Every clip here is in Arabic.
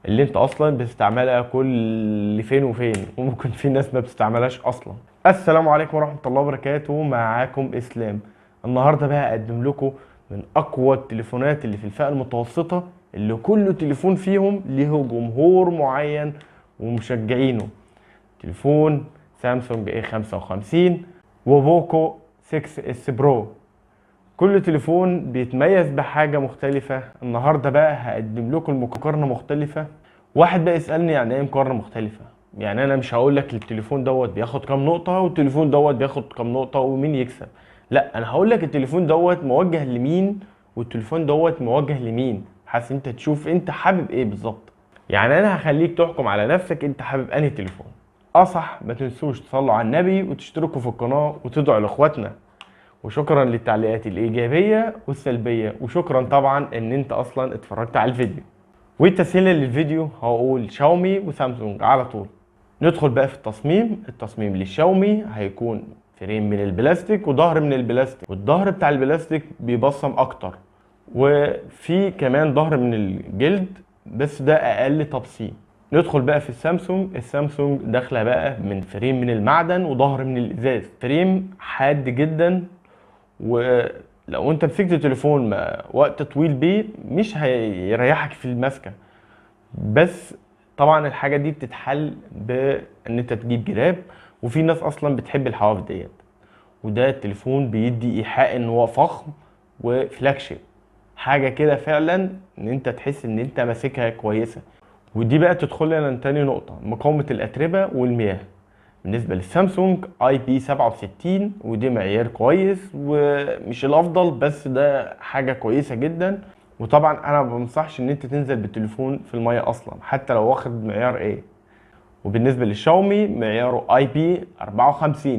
اللي انت اصلا بتستعملها كل فين وفين، وممكن في ناس ما بتستعملهاش اصلا. السلام عليكم ورحمة الله وبركاته، معاكم اسلام. النهاردة بقى هقدم لكم من اقوى التليفونات اللي في الفئة المتوسطة، اللي كل تليفون فيهم ليه جمهور معين ومشجعينه. تليفون سامسونج A55 وبوكو 6 اس برو. كل تليفون بيتميز بحاجة مختلفة. النهاردة بقى هقدم لكم مقارنة مختلفة. واحد بقى يسألني يعني ايه مقارنة مختلفة؟ يعني انا مش هقول لك التليفون دوت بياخد كام نقطة والتليفون دوت بياخد كام نقطة ومين يكسب. لا، انا هقول لك التليفون دوت موجه لمين والتليفون دوت موجه لمين، حاسس انت تشوف انت حابب ايه بالظبط. يعني انا هخليك تحكم على نفسك انت حابب انهي تليفون. صح، ما تنسوش تصلوا على النبي وتشتركوا في القناة وتدعوا لاخواتنا. وشكرا للتعليقات الايجابيه والسلبيه، وشكرا طبعا ان انت اصلا اتفرجت على الفيديو. والتسهيل للفيديو هقول شاومي وسامسونج على طول. ندخل بقى في التصميم للشاومي هيكون فريم من البلاستيك وظهر من البلاستيك، والظهر بتاع البلاستيك بيبصم اكتر، وفي كمان ظهر من الجلد بس ده اقل تبصيم. ندخل بقى في السامسونج داخله بقى من فريم من المعدن وظهر من الازاز، فريم حاد جدا. ولو انت مسكت تليفون وقت طويل بيه مش هيريحك في المسكه. بس طبعا الحاجه دي بتتحل بان انت تجيب جراب، وفي ناس اصلا بتحب الحواف ديت. وده التليفون بيدي ايحاء ان هو فخم وفلاج شيب، حاجه كده فعلا ان انت تحس ان انت ماسكها كويسه. ودي بقى تدخل لنا تاني نقطه، مقاومه الاتربه والمياه. بالنسبه للسامسونج IP67، ودي معيار كويس ومش الافضل بس ده حاجه كويسه جدا. وطبعا انا ما بنصحش ان انت تنزل بالتليفون في الميه اصلا حتى لو واخد معيار ايه. وبالنسبه للشاومي معياره IP54،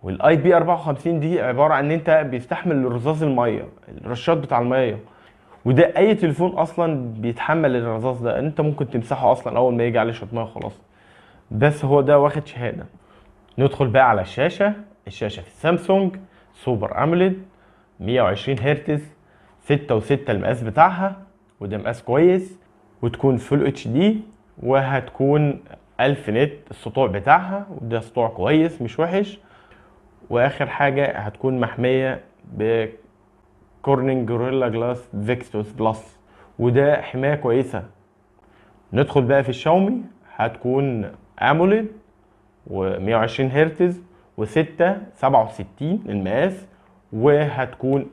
والاي بي 54 دي عباره عن ان انت بيستحمل رذاذ الميه، الرشاش بتاع الميه. وده اي تليفون اصلا بيتحمل الرذاذ ده، انت ممكن تمسحه اصلا اول ما يجي عليه شويه ميه وخلاص. بس هو ده واخد شهاده. ندخل بقى على الشاشة في السامسونج سوبر أموليد 120 هرتز، 6.6 المقاس بتاعها، وده مقاس كويس. وتكون فول اتش دي، وهتكون 1000 نت السطوع بتاعها، وده سطوع كويس مش وحش. واخر حاجة هتكون محمية بكورنينج جوريلا جلاس فيكتوس بلس، وده حماية كويسة. ندخل بقى في الشاومي، هتكون اموليد و120 هرتز و6.67 المقاس، وهتكون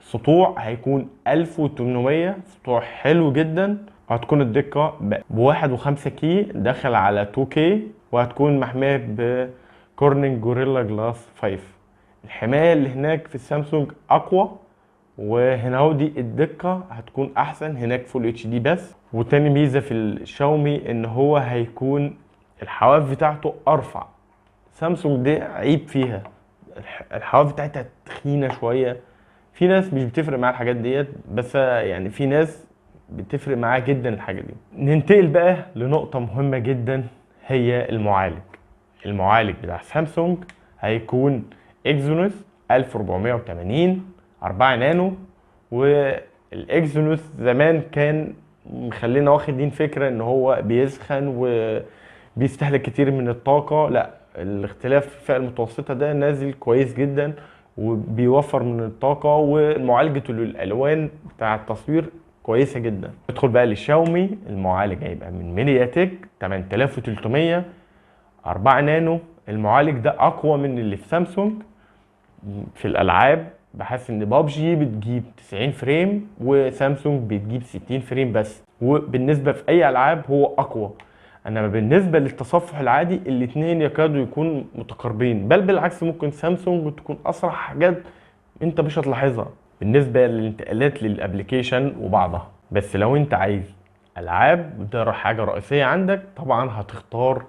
السطوع هيكون 1800 سطوع حلو جدا. هتكون الدقة ب1.5 كي داخل على 2 كي، وهتكون محمية بكورنينج جوريلا جلاس 5. الحماية اللي هناك في السامسونج أقوى، وهنا هو دي الدقة هتكون أحسن، هناك فول اتش دي بس. وتاني ميزة في الشاومي إن هو هيكون الحواف بتاعته ارفع. سامسونج دي عيب فيها، الحواف بتاعتها تخينه شويه. في ناس مش بتفرق معاها الحاجات ديت، بس يعني في ناس بتفرق معاها جدا الحاجه دي. ننتقل بقى لنقطه مهمه جدا، هي المعالج بتاع سامسونج هيكون اكزينوس 1480 4 نانو. والاكزينوس زمان كان مخلينا واخدين فكره ان هو بيسخن وبيستهلك كتير من الطاقه. لا، الاختلاف في الفئه المتوسطه ده نازل كويس جدا وبيوفر من الطاقه، ومعالجه الالوان بتاع التصوير كويسه جدا. ندخل بقى للشاومي، المعالج هيبقى من ميديا تك 8300 4 نانو. المعالج ده اقوى من اللي في سامسونج. في الالعاب بحس ان بابجي بتجيب 90 فريم وسامسونج بتجيب 60 فريم بس، وبالنسبه في اي العاب هو اقوى. انما بالنسبه للتصفح العادي الاثنين يكادوا يكونوا متقاربين، بل بالعكس ممكن سامسونج تكون اسرع حاجات انت مش هتلاحظها بالنسبه للانتقالات للابليكيشن وبعضها. بس لو انت عايز العاب وده حاجه رئيسيه عندك، طبعا هتختار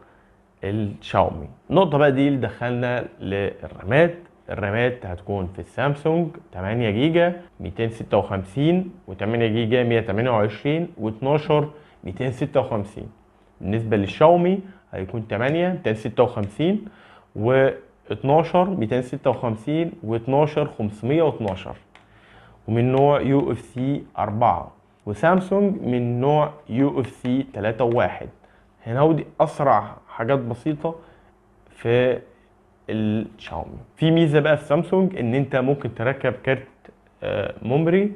الشاومي. النقطة بقى دي اللي دخلنا للرامات. الرامات هتكون في السامسونج 8 جيجا 256 و8 جيجا 128 و12 256. بالنسبة للشاومي هيكون 8 256 و12 256 و12 512، ومن نوع UFC 4. وسامسونج من نوع UFC 3.1. هنا ودي اسرع حاجات بسيطة في الشاومي. في ميزة بقى في سامسونج ان انت ممكن تركب كارت ميموري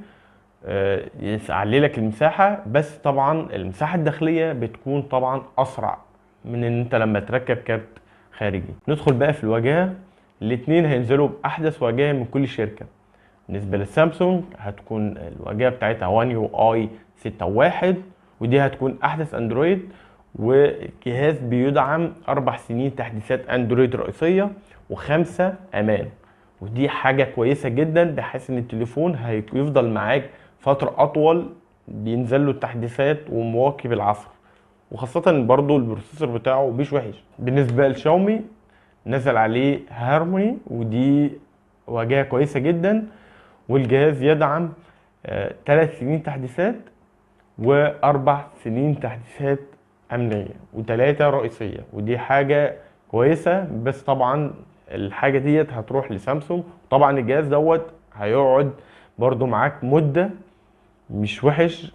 يعلي لك المساحة، بس طبعا المساحة الداخلية بتكون طبعا اسرع من ان انت لما تركب كارت خارجي. ندخل بقى في الواجهة. الاتنين هينزلوا باحدث واجهة من كل شركة. بالنسبة للسامسونج هتكون الواجهة بتاعتها وان يو اي 6.1، ودي هتكون احدث اندرويد، والجهاز بيدعم 4 سنين تحديثات اندرويد رئيسية و5 امان. ودي حاجة كويسة جدا بحيث ان التليفون هيفضل معاك فترة اطول، بينزل له التحديثات ومواكب العصر، وخاصة برضو البروسيسور بتاعه مش وحش. بالنسبة لشاومي نزل عليه هارموني، ودي واجهة كويسة جدا، والجهاز يدعم 3 سنين تحديثات و4 سنين تحديثات امنية و3 رئيسية، ودي حاجة كويسة. بس طبعا الحاجة ديت هتروح لسامسونج. طبعا الجهاز دوت هيقعد برضو معاك مدة، مش وحش.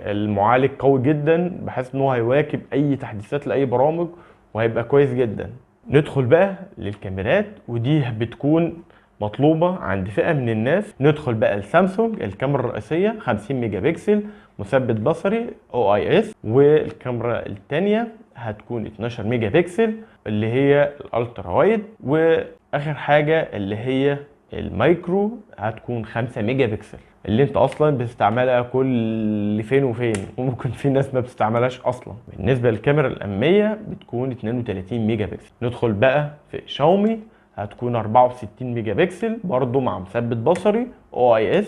المعالج قوي جدا بحيث ان هو هيواكب اي تحديثات لاي برامج، وهيبقى كويس جدا. ندخل بقى للكاميرات، ودي بتكون مطلوبة عند فئة من الناس. ندخل بقى لسامسونج. الكاميرا الرئيسية 50 ميجا بكسل مثبت بصري OIS، والكاميرا التانية هتكون 12 ميجا بكسل اللي هي الالترا وايد، واخر حاجة اللي هي المايكرو هتكون 5 ميجا بكسل، اللي انت اصلا بتستعملها كل فين وفين، وممكن في ناس ما بتستعملهاش اصلا. بالنسبه للكاميرا الاماميه بتكون 32 ميجا بكسل. ندخل بقى في شاومي، هتكون 64 ميجا بكسل برضو مع مثبت بصري OIS،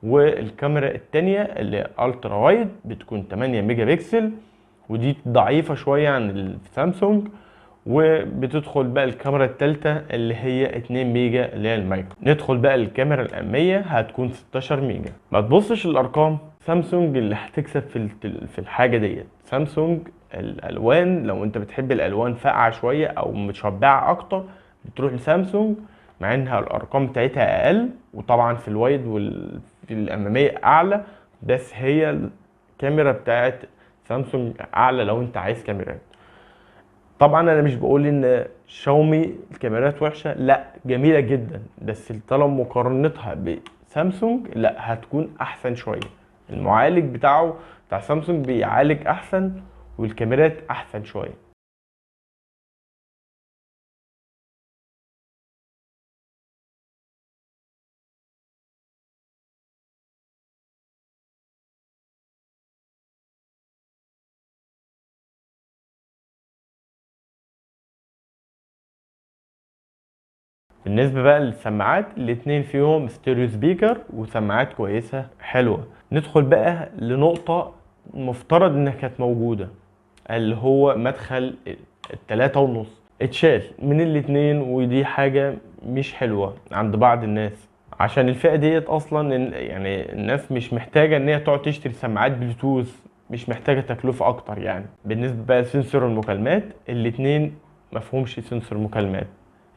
والكاميرا التانية اللي الترا وايد بتكون 8 ميجا بكسل، ودي ضعيفه شويه عن السامسونج. وبتدخل بقى الكاميرا الثالثه اللي هي 2 ميجا اللي هي المايكرو. ندخل بقى الكاميرا الاماميه هتكون 16 ميجا. ما تبصش الارقام، سامسونج اللي هتكسب في الحاجه ديت. سامسونج الالوان، لو انت بتحب الالوان فاقعه شويه او متشبعه اكتر بتروح لسامسونج، مع انها الارقام بتاعتها اقل، وطبعا في الوايد وفي الاماميه اعلى، بس هي الكاميرا بتاعت سامسونج اعلى لو انت عايز كاميرات. طبعا انا مش بقول ان شاومي الكاميرات وحشه، لا جميله جدا، بس طالما مقارنتها بسامسونج لا هتكون احسن شويه. المعالج بتاع سامسونج بيعالج احسن، والكاميرات احسن شويه. بالنسبه بقى للسماعات، الاتنين فيهم ستيريو سبيكر وسماعات كويسه حلوه. ندخل بقى لنقطه مفترض انها كانت موجوده، اللي هو مدخل ال3.5 اتشال من الاتنين، ودي حاجة مش حلوة عند بعض الناس، عشان الفئة ديت اصلا يعني الناس مش محتاجة ان هي تقعد تشتري سماعات بلوتوث، مش محتاجة تكلفة اكتر يعني. بالنسبة بقى لسنسور المكالمات، الاتنين مفهومش سنسور مكالمات،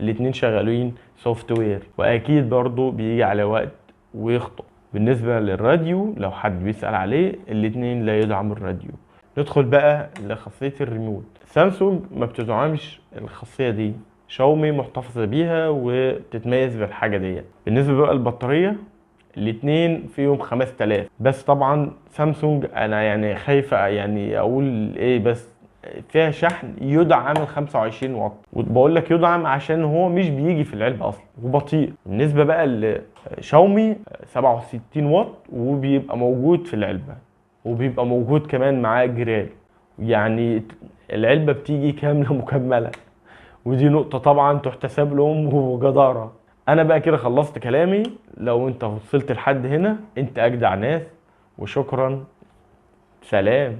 الاتنين شغالين سوفت وير، واكيد برضو بيجي على وقت ويخطئ. بالنسبة للراديو لو حد بيسأل عليه، الاتنين لا يدعم الراديو. ندخل بقى لخاصية الريموت. سامسونج ما بتدعمش الخاصية دي، شاومي محتفظة بيها وبتتميز بالحاجة دي. بالنسبة بقى للبطارية، الاتنين فيهم 5000، بس طبعا سامسونج انا يعني خايفة يعني اقول ايه، بس فيها شحن يدعم ال 25 واط، وبقول لك يدعم عشان هو مش بيجي في العلبة اصلا وبطيء. بالنسبة بقى لشاومي 67 واط وبيبقى موجود في العلبة، وبيبقى موجود كمان معاه جراب، يعني العلبة بتيجي كاملة مكملة، ودي نقطة طبعا تحتسب لهم وجدارة. انا بقى كده خلصت كلامي. لو انت وصلت لحد هنا انت اجدع ناس، وشكرا، سلام.